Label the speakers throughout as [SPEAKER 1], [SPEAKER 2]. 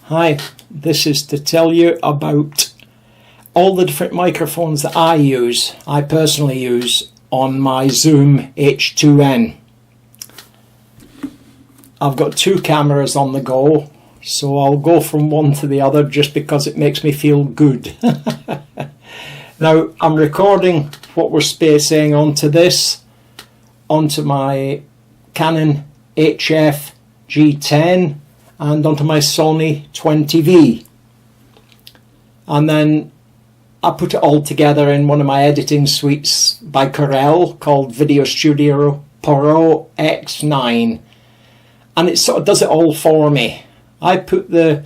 [SPEAKER 1] Hi, this is to tell you about all the different microphones that I personally use on my ZOOM H2N. I've got two cameras on the go, so I'll go from one to the other just because it makes me feel good. Now, I'm recording what we're spacing onto my Canon HF G10 and onto my Sony 20V. And then I put it all together in one of my editing suites by Corel called Video Studio Pro X9. And it sort of does it all for me. I put the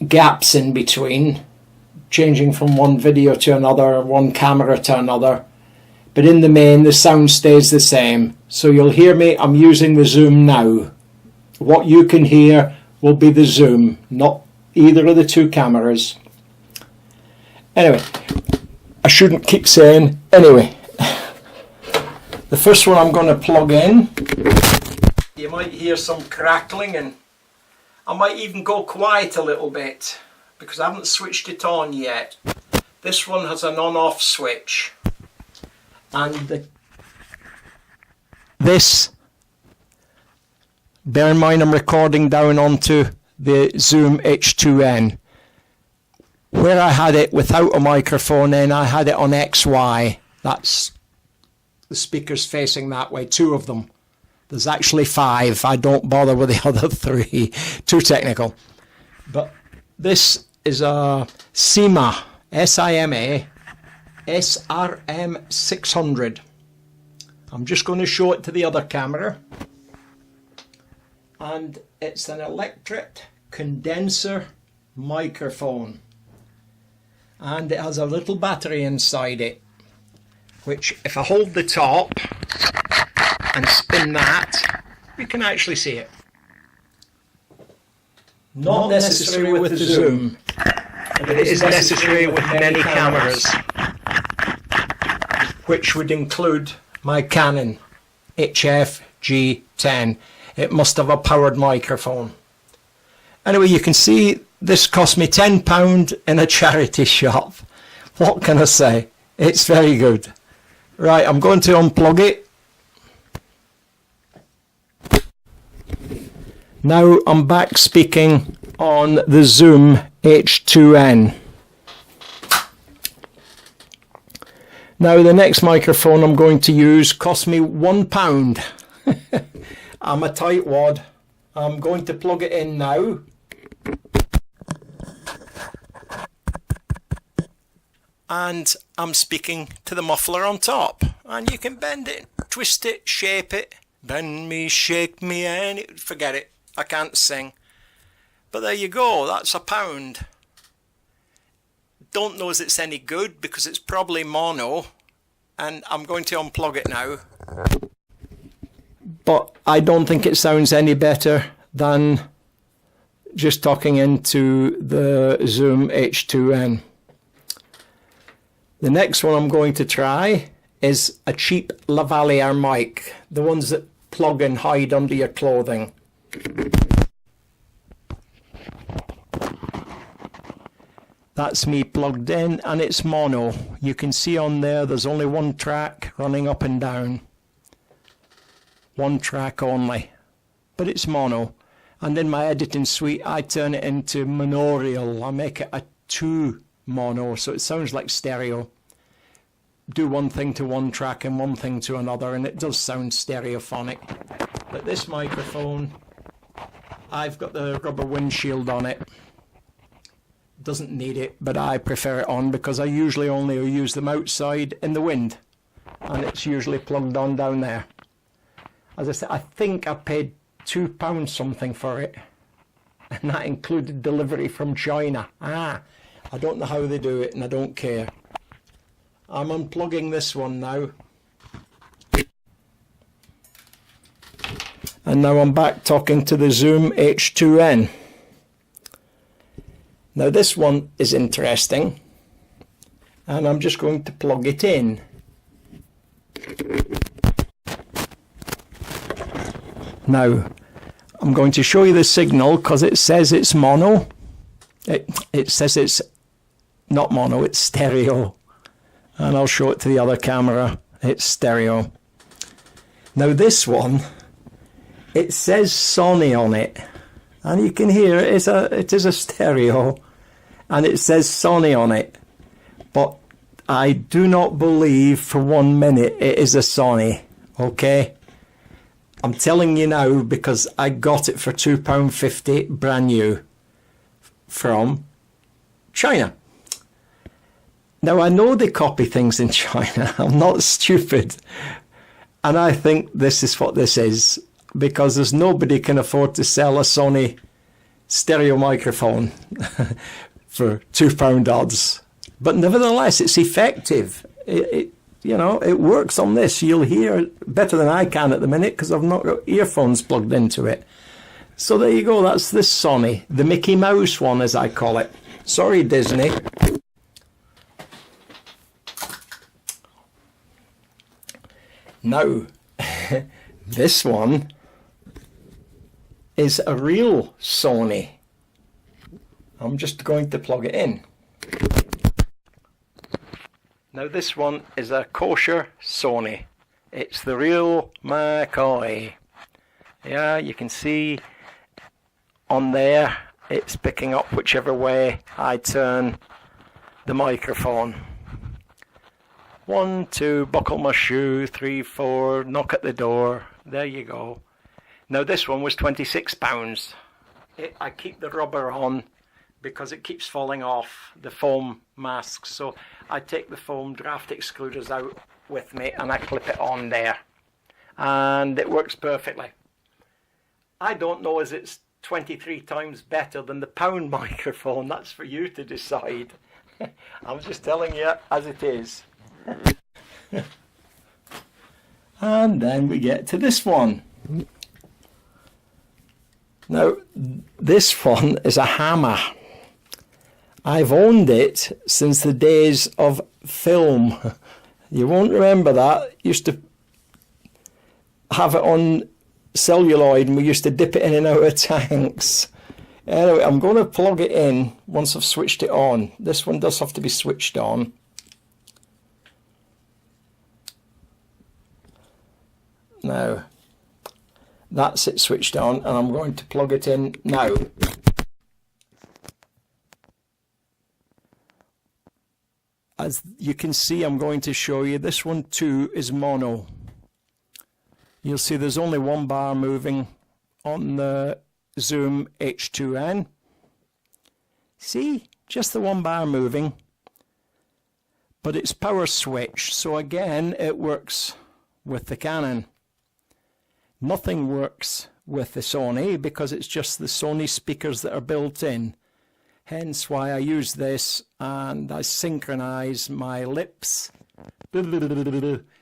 [SPEAKER 1] gaps in between, changing from one video to another, one camera to another. But in the main, the sound stays the same. So you'll hear me, I'm using the Zoom now. What you can hear will be the Zoom, not either of the two cameras. Anyway, I shouldn't keep saying anyway. The first one I'm going to plug in. You might hear some crackling, and I might even go quiet a little bit because I haven't switched it on yet. This one has an on-off switch, and bear in mind I'm recording down onto the ZOOM H2N. Where I had it without a microphone in, I had it on XY. That's the speakers facing that way, two of them. There's actually 5. I don't bother with the other 3. Too technical. But this is a SIMA, S-I-M-A, SRM600. I'm just going to show it to the other camera. And it's an electric condenser microphone. And it has a little battery inside it, which if I hold the top and spin that, you can actually see it. Not necessary with the Zoom, but it is necessary with many cameras, which would include my Canon HF G10. It must have a powered microphone. Anyway, you can see this cost me £10 in a charity shop. What can I say? It's very good. Right, I'm going to unplug it. Now I'm back speaking on the ZOOM H2N. Now the next microphone I'm going to use cost me £1. I'm a tightwad. I'm going to plug it in now. And I'm speaking to the muffler on top. And you can bend it, twist it, shape it. Bend me, shake me, and forget it. I can't sing. But there you go, that's £1. Don't know if it's any good because it's probably mono. And I'm going to unplug it now. But I don't think it sounds any better than just talking into the ZOOM H2N. The next one I'm going to try is a cheap lavalier mic, the ones that plug and hide under your clothing. That's me plugged in, and it's mono. You can see on there's only one track running up and down. One track only, but it's mono. And in my editing suite I turn it into monaural. I make it a 2 mono, so it sounds like stereo. Do one thing to one track and one thing to another, and it does sound stereophonic. But this microphone, I've got the rubber windshield on it. Doesn't need it, but I prefer it on because I usually only use them outside in the wind, and it's usually plugged on down there. As I said, I think I paid £2 something for it, and that included delivery from China. I don't know how they do it, and I don't care. I'm unplugging this one now. And now I'm back talking to the ZOOM H2N. Now this one is interesting, and I'm just going to plug it in. Now, I'm going to show you the signal because it says it's mono. It says it's not mono, it's stereo. And I'll show it to the other camera. It's stereo. Now this one, it says Sony on it. And you can hear it is a stereo. And it says Sony on it. But I do not believe for 1 minute it is a Sony. Okay? I'm telling you now because I got it for £2.50 brand new from China. Now I know they copy things in China. I'm not stupid. And I think this is what this is, because there's nobody can afford to sell a Sony stereo microphone for £2 odds. But nevertheless, it's effective. You know, it works on this. You'll hear better than I can at the minute because I've not got earphones plugged into it. So there you go. That's this Sony, the Mickey Mouse one, as I call it. Sorry, Disney. Now, this one is a real Sony. I'm just going to plug it in. Now this one is a kosher Sony. It's the real McCoy. Yeah, you can see on there it's picking up whichever way I turn the microphone. 1, 2, buckle my shoe, 3, 4, knock at the door. There you go. Now this one was £26. I keep the rubber on because it keeps falling off, the foam masks. So I take the foam draft excluders out with me and I clip it on there. And it works perfectly. I don't know as it's 23 times better than the pound microphone. That's for you to decide. I'm just telling you as it is. And then we get to this one. Now this one is a hammer. I've owned it since the days of film. You won't remember that. Used to have it on celluloid and we used to dip it in and out of tanks. Anyway, I'm going to plug it in once I've switched it on. This one does have to be switched on. Now, that's it switched on, and I'm going to plug it in now. As you can see, I'm going to show you, this one too is mono. You'll see there's only one bar moving on the ZOOM H2N. See, just the one bar moving. But it's power switch, so again, it works with the Canon. Nothing works with the Sony because it's just the Sony speakers that are built in. Hence why I use this and I synchronize my lips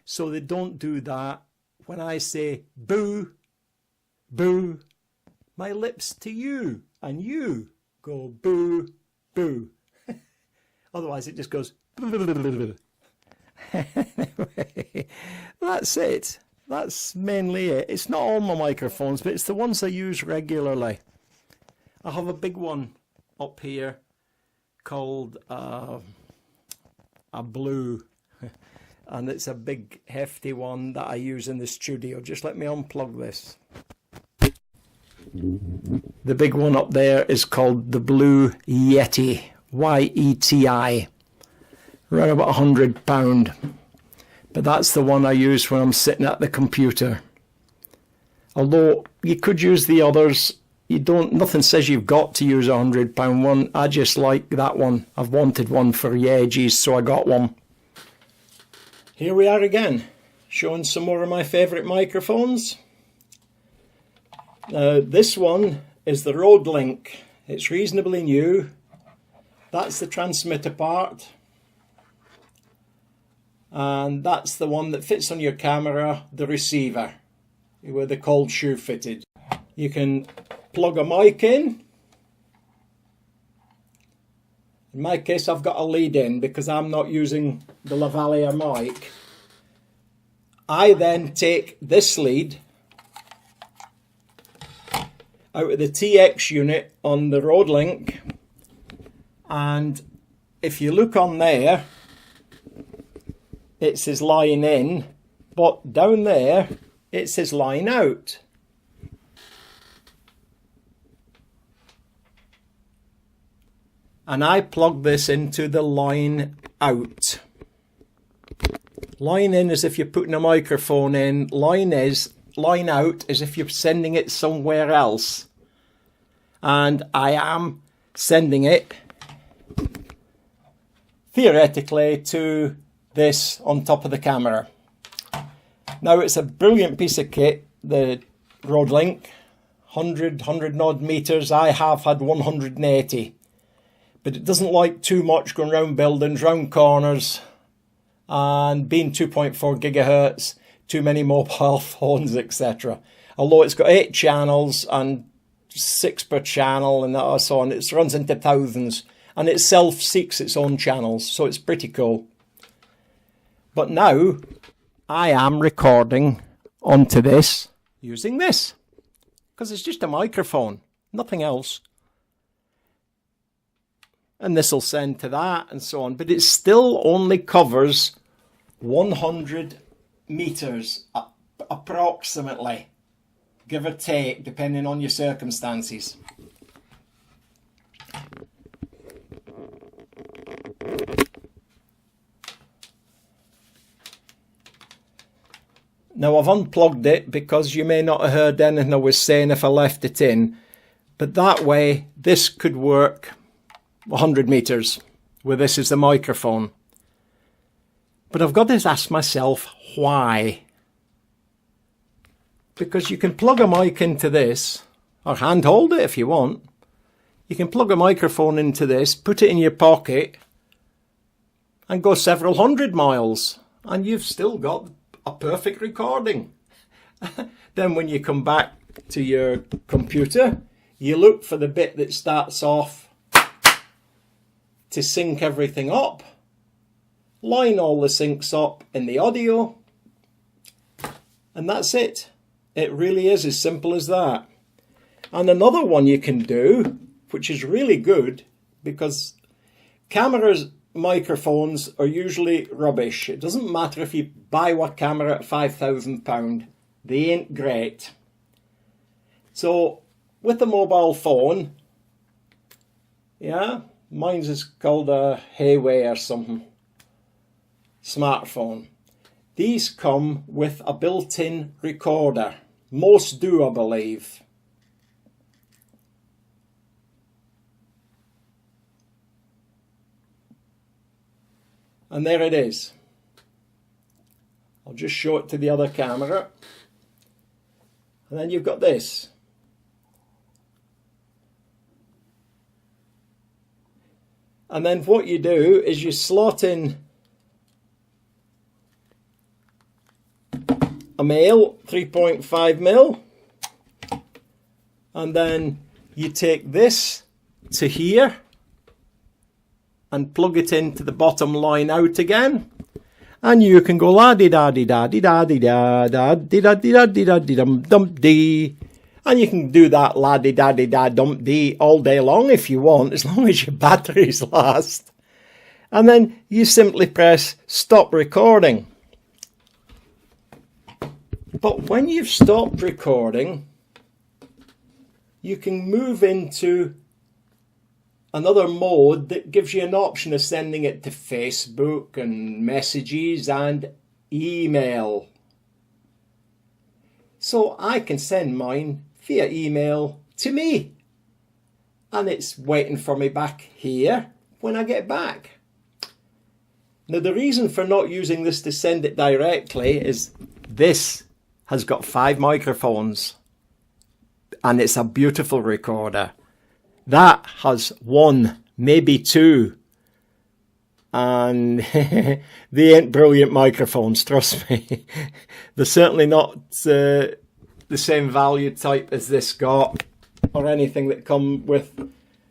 [SPEAKER 1] so they don't do that. When I say boo, boo, my lips to you and you go boo, boo. Otherwise it just goes anyway, that's it. That's mainly it. It's not all my microphones, but it's the ones I use regularly. I have a big one up here called a blue, and it's a big hefty one that I use in the studio. Just let me unplug this. The big one up there is called the Blue Yeti, Y-E-T-I, around about £100. But that's the one I use when I'm sitting at the computer. Although you could use the others, you don't. Nothing says you've got to use a £100 one. I just like that one. I've wanted one for ages, so I got one. Here we are again, showing some more of my favourite microphones. This one is the RodeLink. It's reasonably new. That's the transmitter part. And that's the one that fits on your camera, the receiver, with the cold shoe fitted. You can plug a mic in. In my case, I've got a lead in because I'm not using the lavalier mic. I then take this lead out of the TX unit on the RodeLink, and if you look on there, it says line in, but down there it says line out. And I plug this into the line out. Line in is if you're putting a microphone in. Line out is if you're sending it somewhere else. And I am sending it theoretically to this on top of the camera. Now it's a brilliant piece of kit, the RodeLink, 100 and odd meters. I have had 180. But it doesn't like too much going round buildings, round corners, and being 2.4 gigahertz, too many mobile phones, etc. Although it's got 8 channels and 6 per channel and so on, it runs into thousands, and it self-seeks its own channels, so it's pretty cool. But now I am recording onto this using this, because it's just a microphone, nothing else. And this will send to that and so on, but it still only covers 100 meters approximately, give or take, depending on your circumstances. Now I've unplugged it because you may not have heard anything I was saying if I left it in, but that way this could work 100 meters where this is the microphone. But I've got to ask myself why. Because you can plug a mic into this, or hand hold it if you want. You can plug a microphone into this, put it in your pocket, and go several hundred miles, and you've still got a perfect recording. Then when you come back to your computer, you look for the bit that starts off to sync everything up, line all the syncs up in the audio, and that's it. It really is as simple as that. And another one you can do, which is really good, because cameras, microphones are usually rubbish. It doesn't matter if you buy a camera at £5,000, they ain't great. So with a mobile phone, yeah, mine's is called a Hayway or something, smartphone. These come with a built-in recorder. Most do, I believe. And there it is. I'll just show it to the other camera. And then you've got this. And then what you do is you slot in a male 3.5mm, and then you take this to here and plug it into the bottom line out again, and you can go la di da di da di da di da da di da di da di da di dum dum dee, and you can do that la di da di da dum dee all day long if you want, as long as your batteries last. And then you simply press stop recording. But when you've stopped recording, you can move into another mode that gives you an option of sending it to Facebook and messages and email. So I can send mine via email to me, and it's waiting for me back here when I get back. Now the reason for not using this to send it directly is this has got 5 microphones, and it's a beautiful recorder. That has 1, maybe 2, and they ain't brilliant microphones, trust me. They're certainly not the same value type as this got, or anything that come with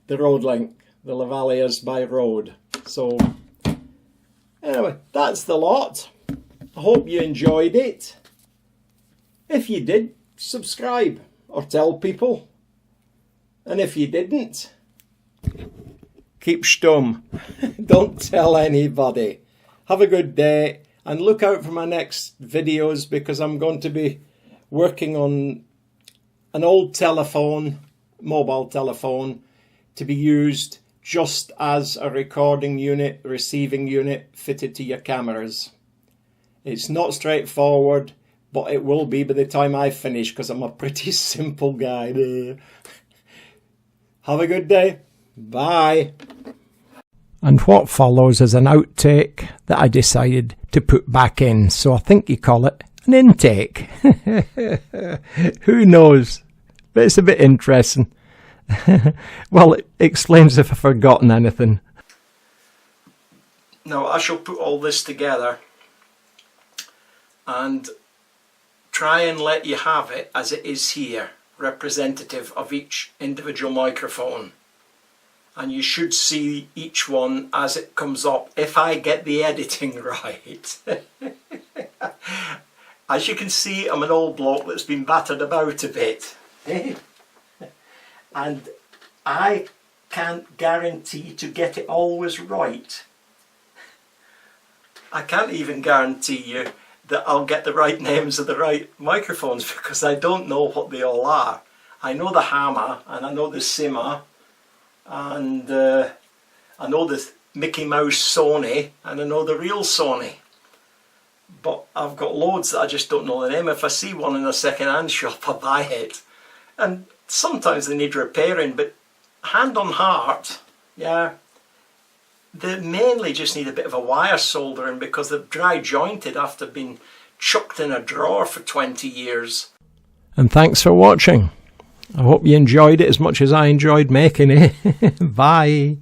[SPEAKER 1] the RodeLink, the Lavaliers by Rode. So anyway, that's the lot. I hope you enjoyed it. If you did, subscribe or tell people. And if you didn't, keep stum. Don't tell anybody. Have a good day and look out for my next videos, because I'm going to be working on an old telephone, mobile telephone, to be used just as a recording unit, receiving unit fitted to your cameras. It's not straightforward, but it will be by the time I finish, because I'm a pretty simple guy. Have a good day. Bye. And what follows is an outtake that I decided to put back in, so I think you call it an intake. Who knows? But it's a bit interesting. Well, it explains if I've forgotten anything. Now I shall put all this together and try and let you have it as it is here, representative of each individual microphone. And you should see each one as it comes up, if I get the editing right. As you can see, I'm an old bloke that's been battered about a bit. And I can't guarantee to get it always right. I can't even guarantee you that I'll get the right names of the right microphones, because I don't know what they all are. I know the Hammer, and I know the Simmer, and I know the Mickey Mouse Sony, and I know the real Sony. But I've got loads that I just don't know the name. If I see one in a second-hand shop, I buy it. And sometimes they need repairing, but hand on heart, yeah, they mainly just need a bit of a wire soldering, because they're dry jointed after being chucked in a drawer for 20 years. And thanks for watching. I hope you enjoyed it as much as I enjoyed making it. Bye.